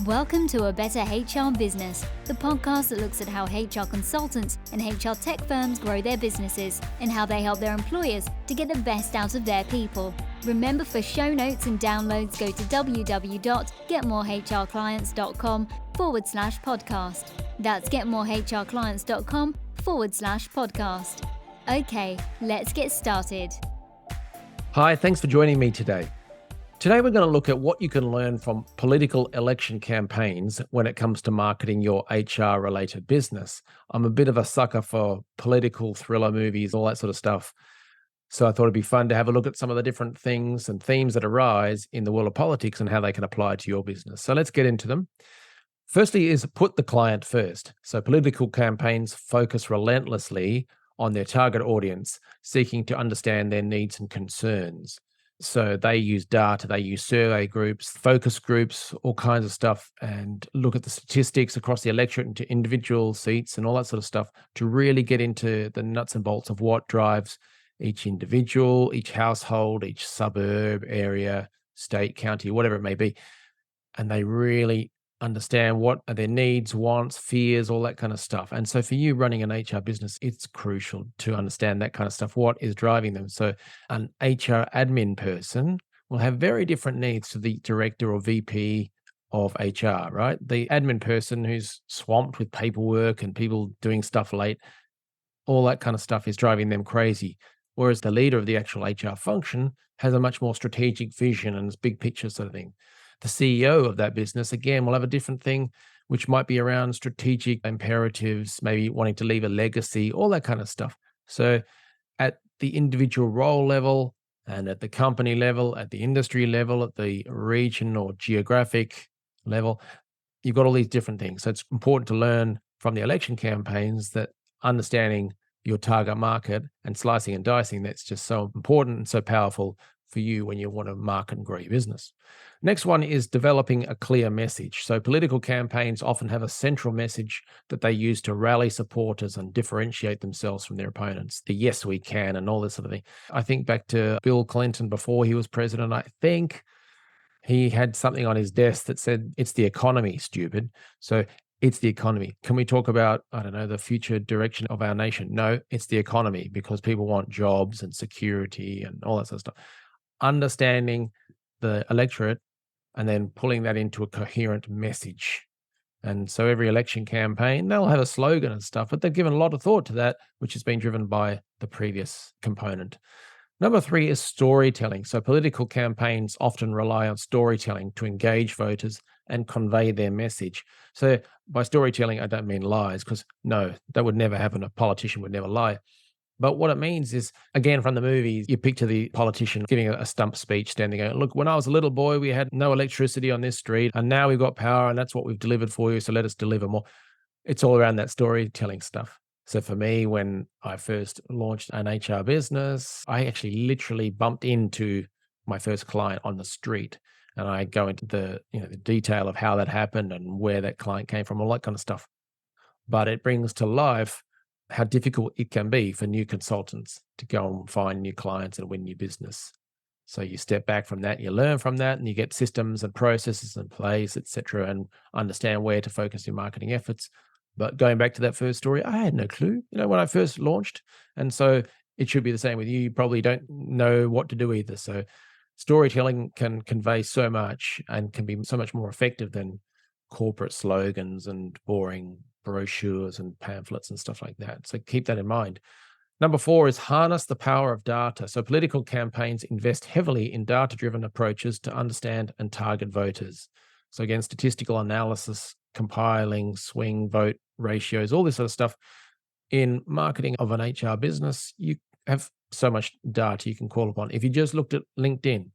Welcome to A Better HR Business, the podcast that looks at how HR consultants and HR tech firms grow their businesses and how they help their employers to get the best out of their people. Remember, for show notes and downloads, go to www.getmorehrclients.com/podcast. That's getmorehrclients.com/podcast. Okay, let's get started. Hi, thanks for joining me today. Today, we're going to look at what you can learn from political election campaigns when it comes to marketing your HR-related business. I'm a bit of a sucker for political thriller movies, all that sort of stuff. So I thought it'd be fun to have a look at some of the different things and themes that arise in the world of politics and how they can apply to your business. So let's get into them. Firstly is put the client first. So political campaigns focus relentlessly on their target audience, seeking to understand their needs and concerns. So they use data, they use survey groups, focus groups, all kinds of stuff, and look at the statistics across the electorate into individual seats and all that sort of stuff to really get into the nuts and bolts of what drives each individual, each household, each suburb, area, state, county, whatever it may be. And they really understand what are their needs, wants, fears, all that kind of stuff. And so for you running an HR business, it's crucial to understand that kind of stuff. What is driving them? So an HR admin person will have very different needs to the director or VP of HR, right? The admin person who's swamped with paperwork and people doing stuff late, all that kind of stuff is driving them crazy. Whereas the leader of the actual HR function has a much more strategic vision and this big picture sort of thing. The CEO of that business, again, will have a different thing, which might be around strategic imperatives, maybe wanting to leave a legacy, all that kind of stuff. So at the individual role level and at the company level, at the industry level, at the region or geographic level, you've got all these different things. So it's important to learn from the election campaigns that understanding your target market and slicing and dicing, that's just so important and so powerful for you when you want to market and grow your business. Next one is developing a clear message. So political campaigns often have a central message that they use to rally supporters and differentiate themselves from their opponents. The yes, we can and all this sort of thing. I think back to Bill Clinton before he was president, I think he had something on his desk that said, it's the economy, stupid. So it's the economy. Can we talk about, I don't know, the future direction of our nation? No, it's the economy because people want jobs and security and all that sort of stuff. Understanding the electorate and then pulling that into a coherent message. And so every election campaign, they'll have a slogan and stuff, but they've given a lot of thought to that, which has been driven by the previous component. Number 3 is storytelling. So political campaigns often rely on storytelling to engage voters and convey their message. So by storytelling, I don't mean lies, because no, that would never happen. A politician would never lie. But what it means is, again, from the movies, you picture the politician giving a stump speech, standing there. Look, when I was a little boy, we had no electricity on this street, and now we've got power, and that's what we've delivered for you, so let us deliver more. It's all around that storytelling stuff. So for me, when I first launched an HR business, I actually literally bumped into my first client on the street, and I go into the detail of how that happened and where that client came from, all that kind of stuff. But it brings to life how difficult it can be for new consultants to go and find new clients and win new business. So you step back from that, you learn from that, and you get systems and processes in place, etc., and understand where to focus your marketing efforts. But going back to that first story, I had no clue, when I first launched. And so it should be the same with you. You probably don't know what to do either. So storytelling can convey so much and can be so much more effective than corporate slogans and boring brochures and pamphlets and stuff like that. So keep that in mind. Number 4 is harness the power of data. So political campaigns invest heavily in data-driven approaches to understand and target voters. So again, statistical analysis, compiling, swing vote ratios, all this sort of stuff. In marketing of an HR business, you have so much data you can call upon. If you just looked at LinkedIn,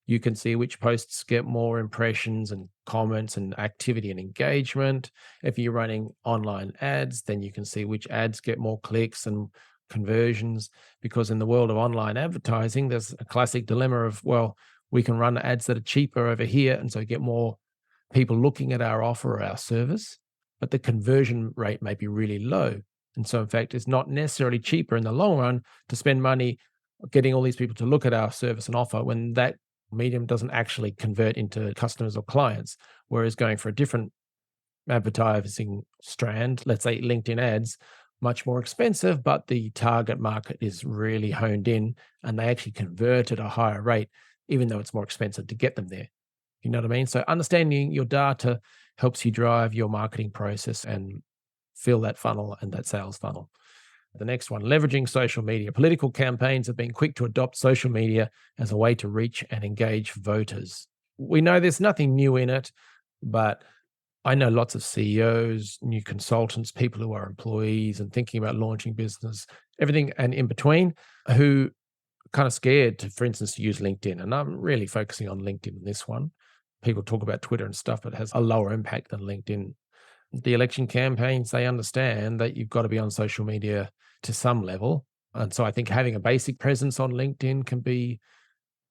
you can see which posts get more impressions and comments and activity and engagement. If you're running online ads, then you can see which ads get more clicks and conversions. Because in the world of online advertising, there's a classic dilemma of, well, we can run ads that are cheaper over here and so get more people looking at our offer or our service, but the conversion rate may be really low. And so in fact, it's not necessarily cheaper in the long run to spend money getting all these people to look at our service and offer when that Medium doesn't actually convert into customers or clients, whereas going for a different advertising strand, let's say LinkedIn ads, much more expensive, but the target market is really honed in and they actually convert at a higher rate, even though it's more expensive to get them there. You know what I mean? So understanding your data helps you drive your marketing process and fill that funnel and that sales funnel. The next one, leveraging social media. Political campaigns have been quick to adopt social media as a way to reach and engage voters. We know there's nothing new in it, but I know lots of CEOs, new consultants, people who are employees and thinking about launching business, everything and in between, who are kind of scared to, for instance, to use LinkedIn. And I'm really focusing on LinkedIn in this one. People talk about Twitter and stuff, but it has a lower impact than LinkedIn. The election campaigns, they understand that you've got to be on social media to some level. And so I think having a basic presence on LinkedIn can be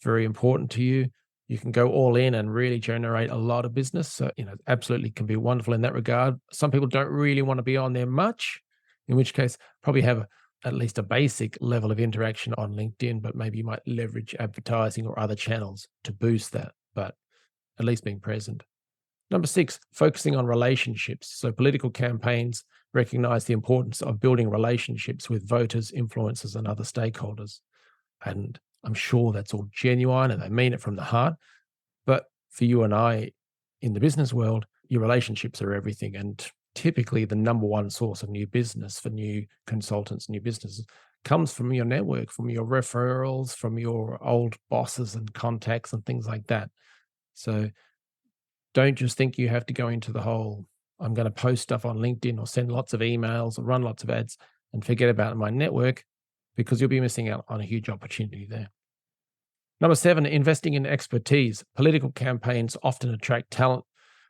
very important to you. You can go all in and really generate a lot of business. So, absolutely can be wonderful in that regard. Some people don't really want to be on there much, in which case, probably have at least a basic level of interaction on LinkedIn, but maybe you might leverage advertising or other channels to boost that, but at least being present. Number 6, focusing on relationships. So political campaigns recognize the importance of building relationships with voters, influencers, and other stakeholders. And I'm sure that's all genuine and they mean it from the heart. But for you and I in the business world, your relationships are everything. And typically the number one source of new business for new consultants, new businesses comes from your network, from your referrals, from your old bosses and contacts and things like that. So don't just think you have to go into the whole, I'm going to post stuff on LinkedIn or send lots of emails or run lots of ads and forget about my network, because you'll be missing out on a huge opportunity there. Number 7, investing in expertise. Political campaigns often attract talent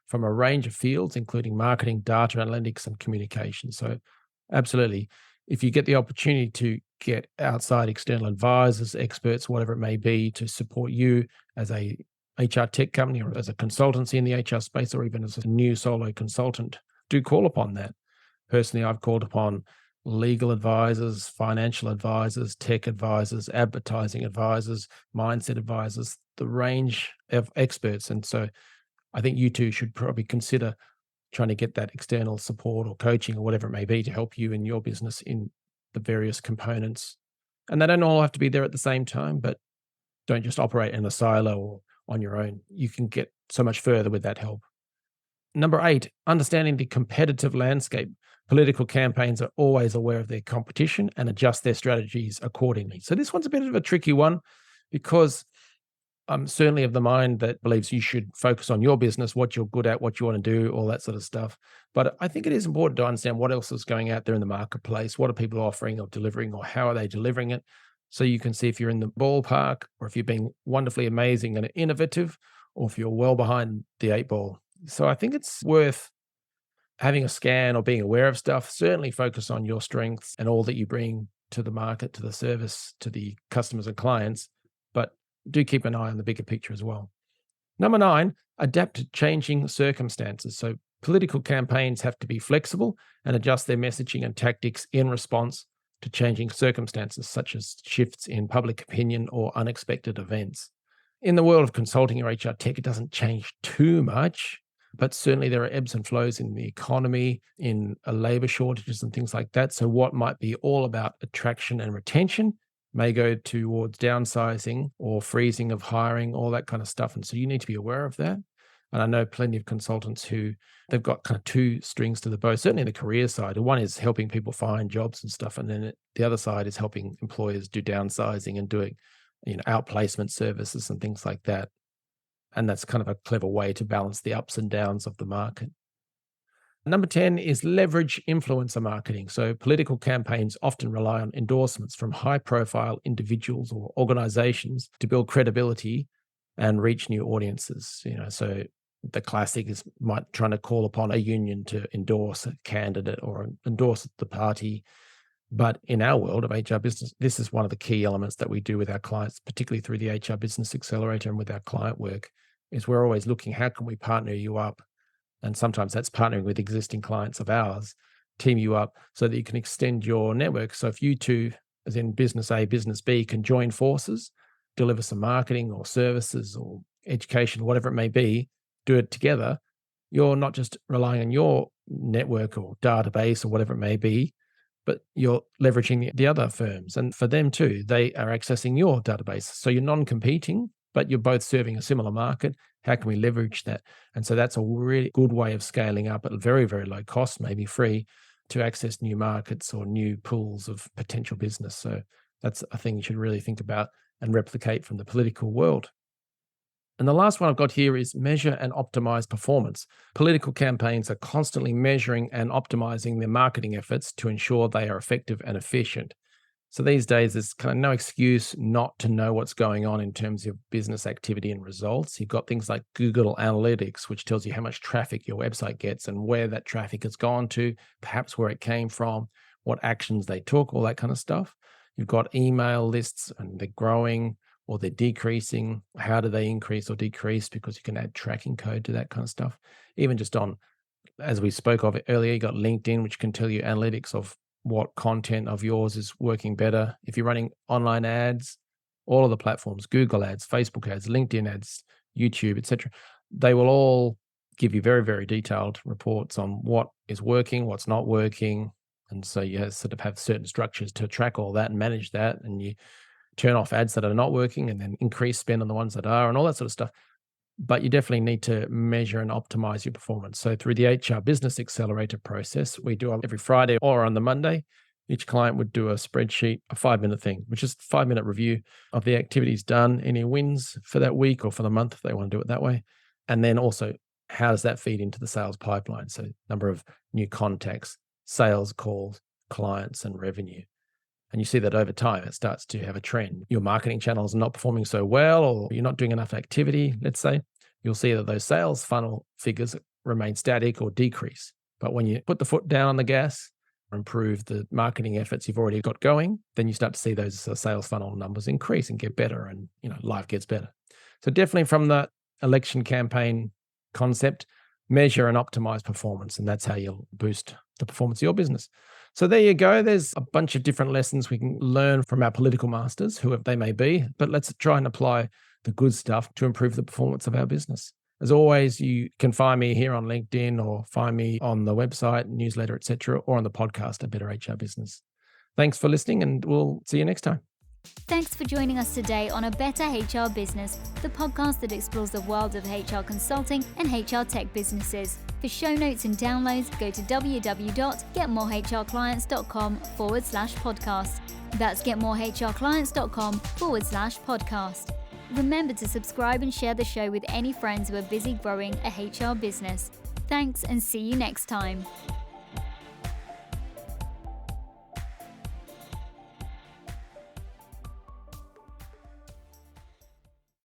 from a range of fields, including marketing, data analytics, and communication. So absolutely, if you get the opportunity to get outside external advisors, experts, whatever it may be, to support you as a HR tech company or as a consultancy in the HR space, or even as a new solo consultant, do call upon that. Personally, I've called upon legal advisors, financial advisors, tech advisors, advertising advisors, mindset advisors, the range of experts. And so I think you too should probably consider trying to get that external support or coaching or whatever it may be to help you in your business in the various components. And they don't all have to be there at the same time, but don't just operate in a silo or on your own. You can get so much further with that help. Number 8, understanding the competitive landscape. Political campaigns are always aware of their competition and adjust their strategies accordingly. So this one's a bit of a tricky one, because I'm certainly of the mind that believes you should focus on your business, what you're good at, what you want to do, all that sort of stuff. But I think it is important to understand what else is going out there in the marketplace. What are people offering or delivering, or how are they delivering it? So you can see if you're in the ballpark, or if you're being wonderfully amazing and innovative, or if you're well behind the 8 ball. So I think it's worth having a scan or being aware of stuff. Certainly focus on your strengths and all that you bring to the market, to the service, to the customers and clients, but do keep an eye on the bigger picture as well. Number 9, adapt to changing circumstances. So political campaigns have to be flexible and adjust their messaging and tactics in response to changing circumstances, such as shifts in public opinion or unexpected events. In the world of consulting or HR tech, it doesn't change too much, but certainly there are ebbs and flows in the economy, in labor shortages and things like that. So what might be all about attraction and retention may go towards downsizing or freezing of hiring, all that kind of stuff. And so you need to be aware of that. And I know plenty of consultants who they've got kind of 2 strings to the bow, certainly in the career side. One is helping people find jobs and stuff. And then the other side is helping employers do downsizing and doing, outplacement services and things like that. And that's kind of a clever way to balance the ups and downs of the market. Number 10 is leverage influencer marketing. So political campaigns often rely on endorsements from high-profile individuals or organizations to build credibility and reach new audiences. So the classic is trying to call upon a union to endorse a candidate or endorse the party. But in our world of HR business, this is one of the key elements that we do with our clients, particularly through the HR Business Accelerator and with our client work, is we're always looking, how can we partner you up? And sometimes that's partnering with existing clients of ours, team you up so that you can extend your network. So if you two, as in business A, business B, can join forces deliver some marketing or services or education, whatever it may be, do it together. You're not just relying on your network or database or whatever it may be, but you're leveraging the other firms. And for them too, they are accessing your database. So you're non-competing, but you're both serving a similar market. How can we leverage that? And so that's a really good way of scaling up at a very, very low cost, maybe free, to access new markets or new pools of potential business. So that's a thing you should really think about and replicate from the political world. And the last one I've got here is measure and optimize performance. Political campaigns are constantly measuring and optimizing their marketing efforts to ensure they are effective and efficient. So these days, there's kind of no excuse not to know what's going on in terms of business activity and results. You've got things like Google Analytics, which tells you how much traffic your website gets and where that traffic has gone to, perhaps where it came from, what actions they took, all that kind of stuff. You've got email lists and they're growing or they're decreasing. How do they increase or decrease? Because you can add tracking code to that kind of stuff. Even just on, as we spoke of it earlier, you got LinkedIn, which can tell you analytics of what content of yours is working better. If you're running online ads, all of the platforms, Google ads, Facebook ads, LinkedIn ads, YouTube, etc., they will all give you very, very detailed reports on what is working, what's not working. And so you sort of have certain structures to track all that and manage that. And you turn off ads that are not working and then increase spend on the ones that are and all that sort of stuff. But you definitely need to measure and optimize your performance. So through the HR Business Accelerator process, we do every Friday or on the Monday, each client would do a spreadsheet, a 5-minute thing, which is a 5-minute review of the activities done, any wins for that week or for the month if they want to do it that way. And then also, how does that feed into the sales pipeline? So number of new contacts, sales calls, clients, and revenue. And you see that over time, it starts to have a trend. Your marketing channels are not performing so well, or you're not doing enough activity, let's say. You'll see that those sales funnel figures remain static or decrease. But when you put the foot down on the gas, improve the marketing efforts you've already got going, then you start to see those sales funnel numbers increase and get better, and life gets better. So definitely from the election campaign concept, measure and optimize performance, and that's how you'll boost the performance of your business. So there you go. There's a bunch of different lessons we can learn from our political masters, whoever they may be, but let's try and apply the good stuff to improve the performance of our business. As always, you can find me here on LinkedIn or find me on the website, newsletter, etc., or on the podcast, A Better HR Business. Thanks for listening, and we'll see you next time. Thanks for joining us today on A Better HR Business, the podcast that explores the world of HR consulting and HR tech businesses. For show notes and downloads, go to www.getmorehrclients.com/podcast. That's getmorehrclients.com/podcast. Remember to subscribe and share the show with any friends who are busy growing a HR business. Thanks, and see you next time.